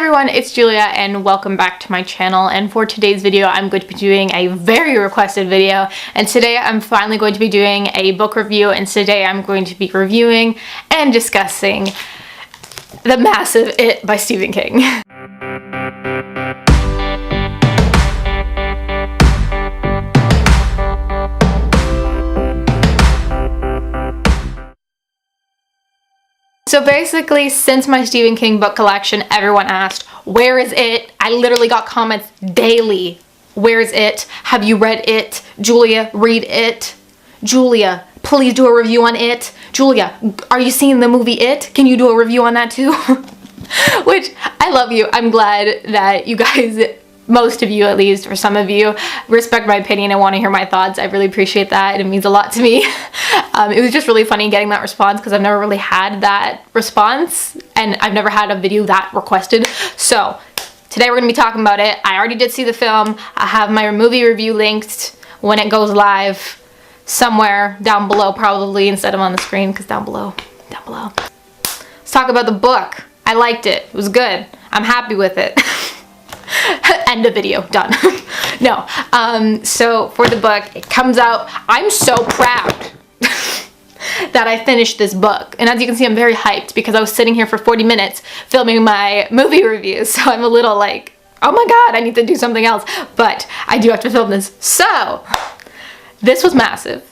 everyone, it's Julia and welcome back to my channel. And for today's video, I'm going to be doing a very requested video. And today I'm finally going to be doing a book review, and today I'm going to be reviewing and discussing the massive It by Stephen King. So basically, since my Stephen King book collection, everyone asked, where is it? I literally got comments daily. Where is it? Have you read it? Julia, read it. Julia, please do a review on it. Julia, are you seeing the movie It? Can you do a review on that too? Which, I love you. I'm glad that you guys, most of you at least, or some of you, respect my opinion and want to hear my thoughts. I really appreciate that. It means a lot to me. It was just really funny getting that response because I've never really had that response and I've never had a video that requested. So today we're going to be talking about it. I already did see the film. I have my movie review linked when it goes live somewhere down below, probably instead of on the screen, because down below. Let's talk about the book. I liked it. It was good. I'm happy with it. End of video. Done. No. So for the book, it comes out. I'm so proud that I finished this book. And as you can see, I'm very hyped because I was sitting here for 40 minutes filming my movie reviews. So I'm a little like, oh my god, I need to do something else. But I do have to film this. So this was massive.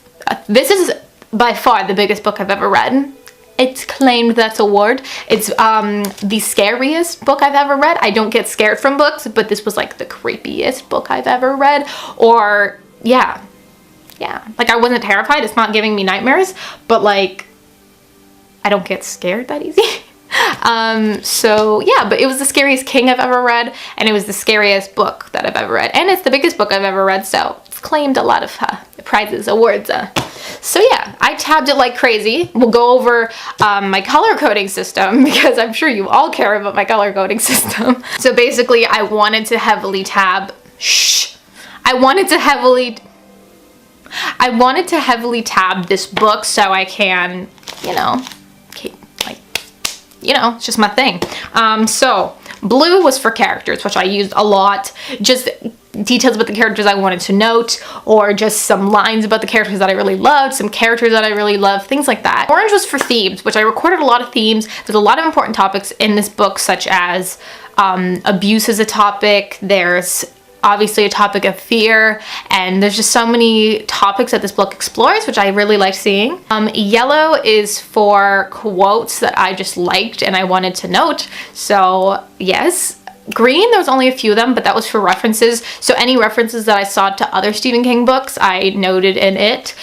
This is by far the biggest book I've ever read. It's claimed that award. It's the scariest book I've ever read. I don't get scared from books, but this was like the creepiest book I've ever read. Or yeah, like I wasn't terrified. It's not giving me nightmares, but like I don't get scared that easy. So yeah, but it was the scariest King I've ever read, and it was the scariest book that I've ever read, and it's the biggest book I've ever read, so it's claimed a lot of prizes, awards. So yeah, I tabbed it like crazy. We'll go over my color coding system because I'm sure you all care about my color coding system. So basically, I wanted to heavily tab. I wanted to heavily tab this book so I can, it's just my thing. So blue was for characters, which I used a lot. Just details about the characters I wanted to note, or just some lines about the characters that I really loved, some characters that I really loved, things like that. Orange was for themes, which I recorded a lot of themes. There's a lot of important topics in this book, such as abuse is a topic. There's obviously a topic of fear, and there's just so many topics that this book explores, which I really like seeing. Yellow is for quotes that I just liked and I wanted to note, so yes. Green, there was only a few of them, but that was for references, so any references that I saw to other Stephen King books I noted in it.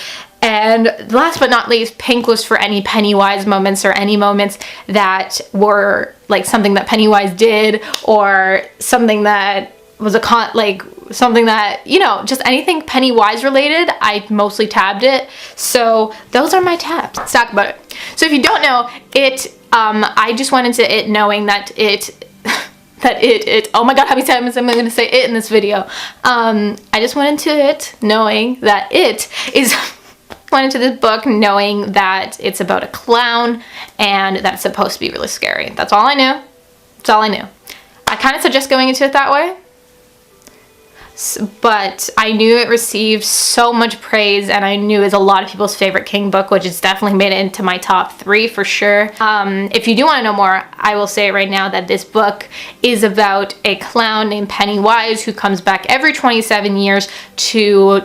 And last but not least, pink was for any Pennywise moments, or any moments that were like something that Pennywise did, or something that was something that, just anything Pennywise related. I mostly tabbed it. So those are my tabs. Let's talk about it. So if you don't know, it, I just went into it knowing that oh my god, how many times am I going to say it in this video? I just went into it knowing that went into this book knowing that it's about a clown and that it's supposed to be really scary. That's all I knew. That's all I knew. I kind of suggest going into it that way. But I knew it received so much praise, and I knew it was a lot of people's favorite King book, which has definitely made it into my top 3 for sure. If you do want to know more, I will say right now that this book is about a clown named Pennywise who comes back every 27 years to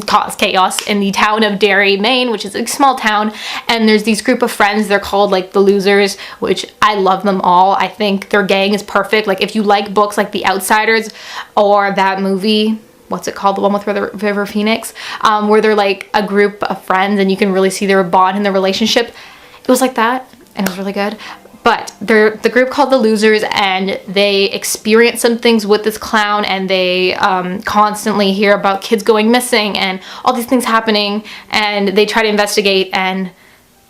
cause chaos in the town of Derry, Maine, which is a small town. And there's these group of friends. They're called like the Losers, which I love them all. I think their gang is perfect. Like if you like books like The Outsiders, or that movie, what's it called, the one with River Phoenix, where they're like a group of friends and you can really see their bond and their relationship. It was like that, and it was really good. But they're the group called the Losers, and they experience some things with this clown, and they constantly hear about kids going missing and all these things happening, and they try to investigate, and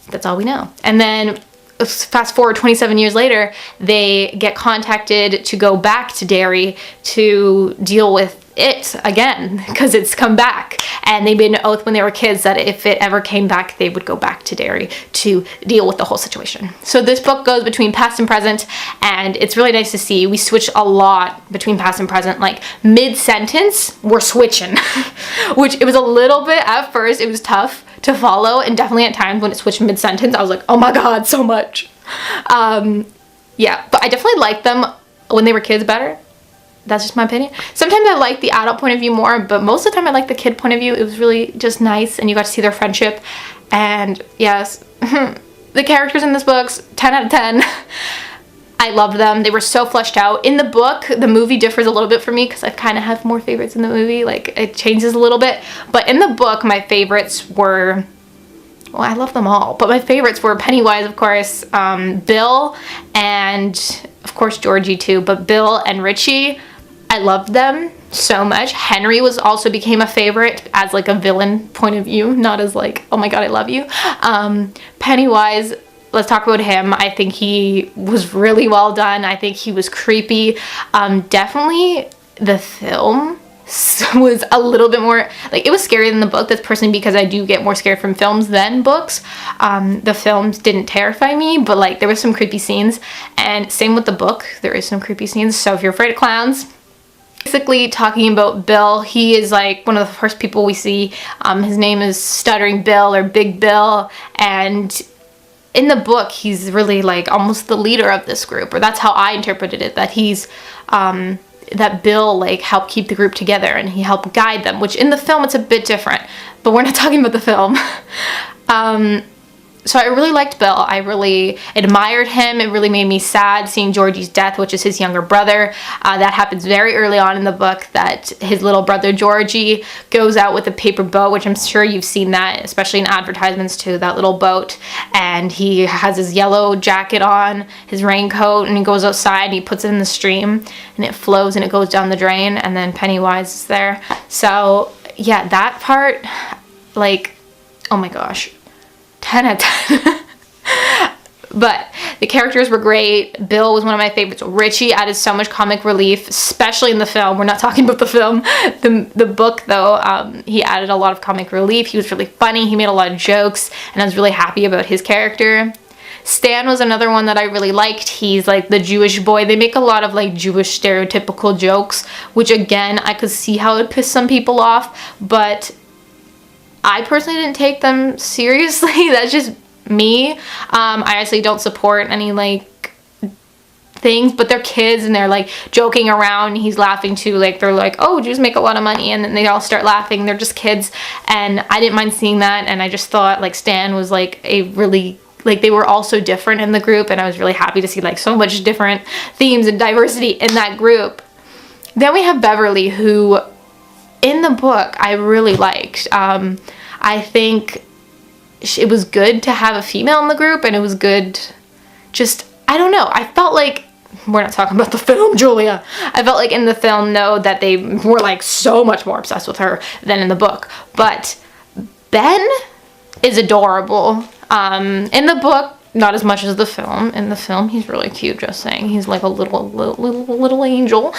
that's all we know. And then fast forward 27 years later, they get contacted to go back to Derry to deal with it again, because it's come back, and they made an oath when they were kids that if it ever came back, they would go back to Derry to deal with the whole situation. So this book goes between past and present, and it's really nice to see. We switch a lot between past and present, like mid-sentence we're switching which it was a little bit, at first it was tough to follow, and definitely at times when it switched mid-sentence I was like, oh my god, so much. Yeah, but I definitely liked them when they were kids better. That's just my opinion. Sometimes I like the adult point of view more, but most of the time I like the kid point of view. It was really just nice, and you got to see their friendship. And yes, the characters in this book's 10 out of 10. I loved them. They were so fleshed out. In the book, the movie differs a little bit for me because I kind of have more favorites in the movie. Like, it changes a little bit. But in the book, my favorites were... well, I love them all, but my favorites were Pennywise, of course, Bill, and of course Georgie too, but Bill and Richie, I loved them so much. Henry also became a favorite as like a villain point of view, not as like, oh my god, I love you. Pennywise, let's talk about him. I think he was really well done. I think he was creepy. Definitely the film was a little bit more, like, it was scarier than the book. That's personally because I do get more scared from films than books. The films didn't terrify me, but like there was some creepy scenes, and same with the book, there is some creepy scenes. So if you're afraid of clowns, basically talking about Bill, he is like one of the first people we see. His name is Stuttering Bill or Big Bill, and in the book he's really like almost the leader of this group, or that's how I interpreted it, that he's that Bill like helped keep the group together and he helped guide them, which in the film it's a bit different, but we're not talking about the film. So I really liked Bill. I really admired him. It really made me sad seeing Georgie's death, which is his younger brother. That happens very early on in the book, that his little brother Georgie goes out with a paper boat, which I'm sure you've seen that, especially in advertisements too, that little boat. And he has his yellow jacket on, his raincoat, and he goes outside and he puts it in the stream and it flows and it goes down the drain, and then Pennywise is there. So yeah, that part, like, oh my gosh. 10 out of 10. But the characters were great. Bill was one of my favorites. Richie added so much comic relief, especially in the film. We're not talking about the film. The book, though, he added a lot of comic relief. He was really funny. He made a lot of jokes, and I was really happy about his character. Stan was another one that I really liked. He's like the Jewish boy. They make a lot of like Jewish stereotypical jokes, which again, I could see how it would piss some people off, but I personally didn't take them seriously. That's just me. I actually don't support any like things, but they're kids and they're like joking around. He's laughing too. Like they're like, oh, Jews make a lot of money, and then they all start laughing. They're just kids, and I didn't mind seeing that. And I just thought like Stan was like a really, like, they were all so different in the group, and I was really happy to see like so much different themes and diversity in that group. Then we have Beverly, who in the book I really liked. I think it was good to have a female in the group, and it was good, just, I don't know, I felt like, we're not talking about the film, Julia. I felt like in the film, though, that they were like so much more obsessed with her than in the book. But Ben is adorable. In the book, not as much as the film. In the film, he's really cute, just saying. He's like a little angel.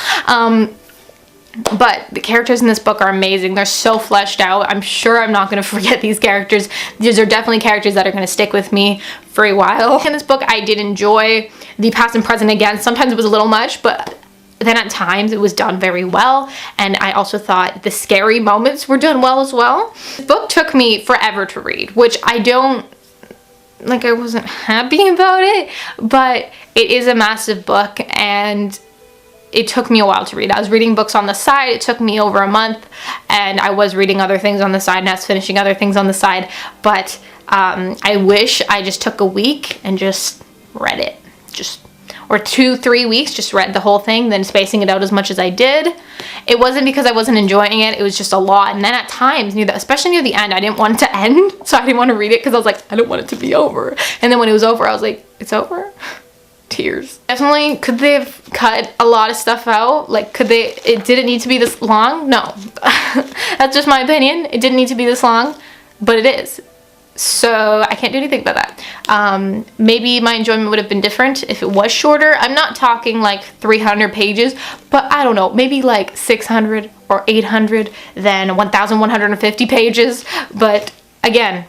But the characters in this book are amazing. They're so fleshed out. I'm sure I'm not going to forget these characters. These are definitely characters that are going to stick with me for a while. In this book, I did enjoy the past and present again. Sometimes it was a little much, but then at times it was done very well. And I also thought the scary moments were done well as well. The book took me forever to read, which I don't, like, I wasn't happy about it, but it is a massive book, and it took me a while to read. I was reading books on the side. It took me over a month, and I was reading other things on the side, and I was finishing other things on the side. But I wish I just took a week and just read it. Or 2-3 weeks, just read the whole thing, then spacing it out as much as I did. It wasn't because I wasn't enjoying it. It was just a lot. And then at times, especially near the end, I didn't want it to end. So I didn't want to read it because I was like, I don't want it to be over. And then when it was over, I was like, it's over? Tears. Definitely, could they have cut a lot of stuff out? Like, did it need to be this long? No. That's just my opinion. It didn't need to be this long, but it is. So I can't do anything about that. Maybe my enjoyment would have been different if it was shorter. I'm not talking like 300 pages, but I don't know, maybe like 600 or 800 than 1,150 pages. But again,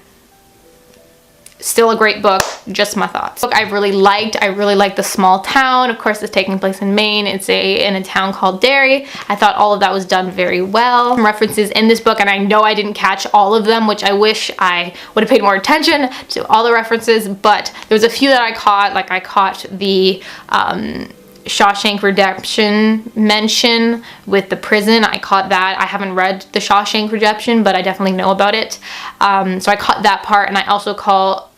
still a great book, just my thoughts. Book I really liked The Small Town. Of course, it's taking place in Maine. It's in a town called Derry. I thought all of that was done very well. Some references in this book, and I know I didn't catch all of them, which I wish I would have paid more attention to all the references, but there was a few that I caught. Like I caught the Shawshank Redemption mention with the prison. I caught that. I haven't read the Shawshank Redemption, but I definitely know about it. So I caught that part, and I also caught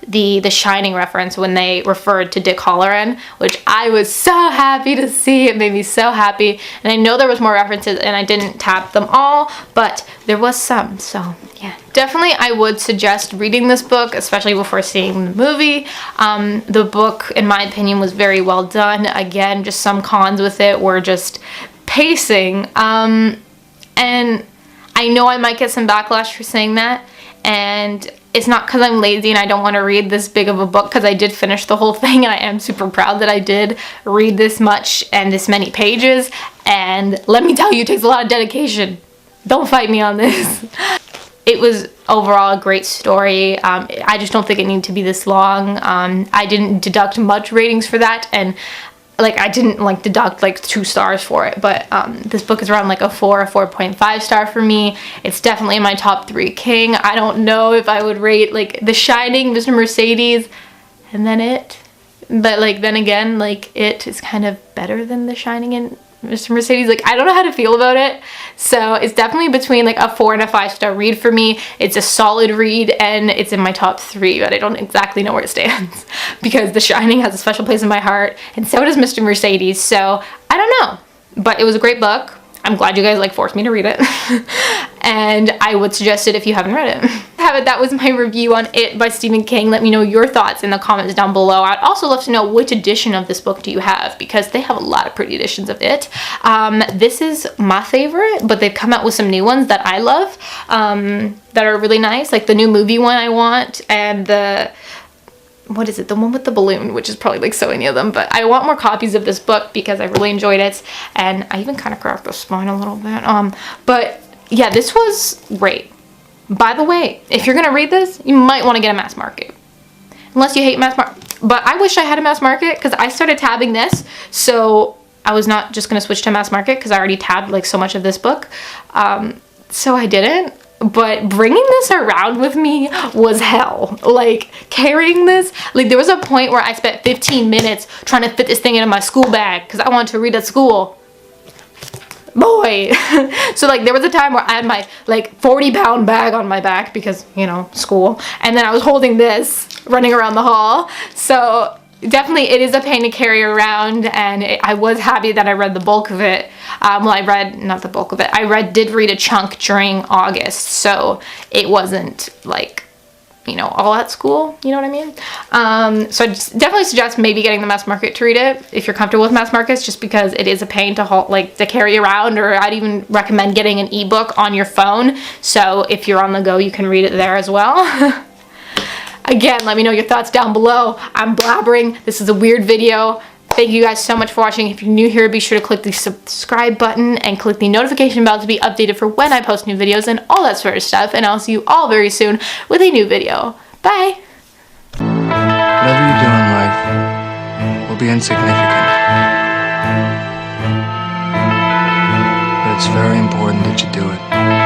the Shining reference when they referred to Dick Hallorann, which I was so happy to see. It made me so happy. And I know there was more references and I didn't tap them all, but there was some. So yeah, definitely I would suggest reading this book, especially before seeing the movie. The book, in my opinion, was very well done. Again, just some cons with it were just pacing. And I know I might get some backlash for saying that, and it's not because I'm lazy and I don't want to read this big of a book, because I did finish the whole thing and I am super proud that I did read this much and this many pages. And let me tell you, it takes a lot of dedication. Don't fight me on this. It was overall a great story. I just don't think it needed to be this long. I didn't deduct much ratings for that, and like I didn't like deduct like 2 stars for it, but this book is around like a 4.5 star for me. It's definitely in my top 3 King. I don't know if I would rate like The Shining, Mr. Mercedes, and then It, but like then again, like It is kind of better than The Shining and Mr. Mercedes. Like I don't know how to feel about it, so it's definitely between like a 4 and a 5 star read for me. It's a solid read and it's in my top 3, but I don't exactly know where it stands because The Shining has a special place in my heart and so does Mr. Mercedes, so I don't know, but it was a great book. I'm glad you guys like forced me to read it. And I would suggest it if you haven't read it. That was my review on It by Stephen King. Let me know your thoughts in the comments down below. I'd also love to know which edition of this book do you have, because they have a lot of pretty editions of It. This is my favorite, but they've come out with some new ones that I love, that are really nice, like the new movie one I want, and the, what is it, the one with the balloon, which is probably like so many of them, but I want more copies of this book because I really enjoyed it, and I even kind of cracked the spine a little bit. But yeah, this was great. By the way, if you're gonna read this, you might want to get a mass market, unless you hate mass market. But I wish I had a mass market, because I started tabbing this, so I was not just gonna switch to mass market because I already tabbed like so much of this book, so I didn't. But bringing this around with me was hell. Like carrying this, like there was a point where I spent 15 minutes trying to fit this thing into my school bag because I wanted to read at school. Boy. So like there was a time where I had my like 40-pound bag on my back because, you know, school, and then I was holding this running around the hall. So definitely it is a pain to carry around, and I was happy that I read the bulk of it. Well, I read, not the bulk of it, did read a chunk during August, so it wasn't like, you know, all at school, you know what I mean? So I definitely suggest maybe getting the mass market to read it if you're comfortable with mass markets, just because it is a pain to carry around, or I'd even recommend getting an ebook on your phone, so if you're on the go you can read it there as well. Again, let me know your thoughts down below. I'm blabbering. This is a weird video. Thank you guys so much for watching. If you're new here, be sure to click the subscribe button and click the notification bell to be updated for when I post new videos and all that sort of stuff. And I'll see you all very soon with a new video. Bye! Whatever you do in life will be insignificant. But it's very important that you do it.